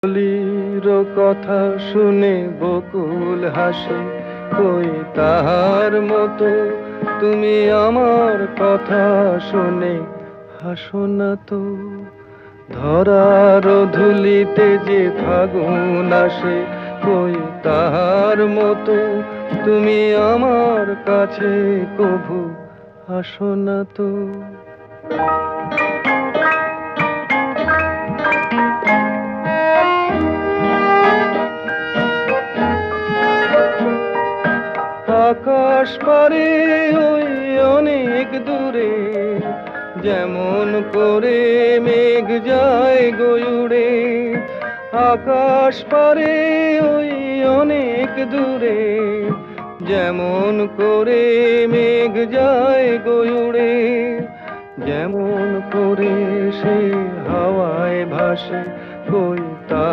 কলির কথা শুনে বকুল হাসে, কই তাহার মতো তুমি আমার কথা শুনে হাসো না তো। ধরার ধুলিতে যে ফাগুন আসে, কই তাহার মতো তুমি আমার কাছে কভু আসো না তো। আকাশ পারে ওই অনেক দূরে, যেমন করে মেঘ যায় গয়ুড়ে। আকাশ পারে ওই অনেক দূরে, যেমন করে মেঘ যায় গয়ুড়ে। যেমন করে সে হাওয়ায় ভাসে, কই তা